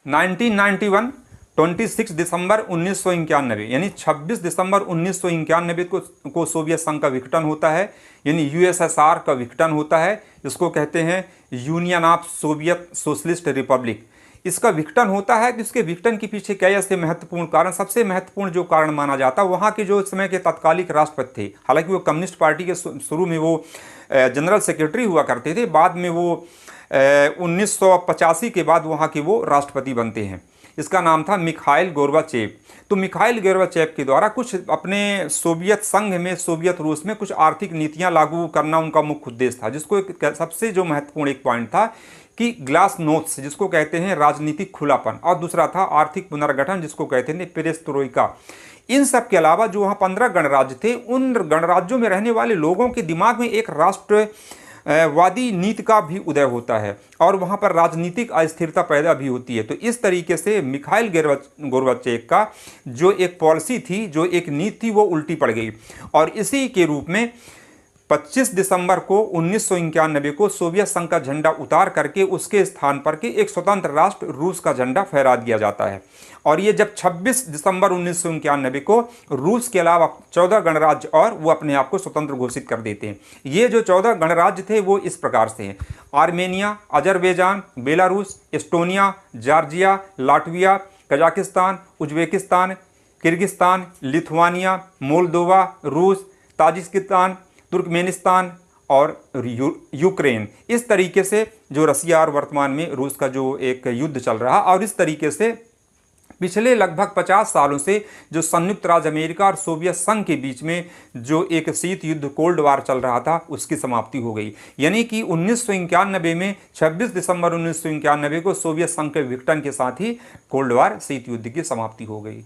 1991 26 दिसंबर 1991 यानी 26 दिसंबर 1991 को सोवियत संघ का विघटन होता है, यानी यूएसएसआर का विघटन होता है। इसको कहते हैं union of Soviet socialist Republic. इसका विघटन होता है कि इसके विघटन के पीछे क्या ऐसे महत्वपूर्ण कारण, सबसे महत्वपूर्ण जो कारण माना जाता है, वहाँ के जो समय के तत्कालिक राष्ट्रपति थे, हालांकि वो कम्युनिस्ट पार्टी के शुरू में वो जनरल सेक्रेटरी हुआ करते थे, बाद में वो 1985 के बाद वहाँ के वो राष्ट्रपति बनते हैं। इसका नाम था मिखाइल गोर्बाचेव। तो मिखाइल गोर्बाचेव के द्वारा कुछ अपने सोवियत संघ में, सोवियत रूस में कुछ आर्थिक नीतियां लागू करना उनका मुख्य उद्देश्य था, जिसको सबसे जो महत्वपूर्ण एक पॉइंट था कि ग्लासनोस्ट, जिसको कहते हैं राजनीतिक खुलापन, और दूसरा था आर्थिक पुनर्गठन, जिसको कहते हैं पेरेस्ट्रोइका। इन सब के अलावा जो वहाँ 15 गणराज्य थे, उन गणराज्यों में रहने वाले लोगों के दिमाग में एक राष्ट्र वादी नीति का भी उदय होता है और वहाँ पर राजनीतिक अस्थिरता पैदा भी होती है। तो इस तरीके से मिखाइल गोर्बाचेव का जो एक पॉलिसी थी, जो एक नीति थी, वो उल्टी पड़ गई और इसी के रूप में 25 दिसंबर को 1991 को सोवियत संघ का झंडा उतार करके उसके स्थान पर के एक स्वतंत्र राष्ट्र रूस का झंडा फहरा दिया जाता है। और ये जब 26 दिसंबर 1991 को रूस के अलावा 14 गणराज्य और वो अपने आप को स्वतंत्र घोषित कर देते हैं। ये जो 14 गणराज्य थे वो इस प्रकार से हैं: Armenia, Azerbaijan, Belarus, Estonia, Georgia, Latvia, Kazakhstan, Uzbekistan, Kyrgyzstan, Lithuania, Moldova, रूस, ताजिकिस्तान, तुर्कमेनिस्तान और यूक्रेन। इस तरीके से जो रसिया और वर्तमान में रूस का जो एक युद्ध चल रहा, और इस तरीके से पिछले लगभग 50 सालों से जो संयुक्त राज्य अमेरिका और सोवियत संघ के बीच में जो एक शीत युद्ध, कोल्ड वार चल रहा था, उसकी समाप्ति हो गई। यानी कि 1991 में 26 दिसंबर 1991 को सोवियत संघ के विघटन के साथ ही कोल्ड वार, शीत युद्ध की समाप्ति हो गई।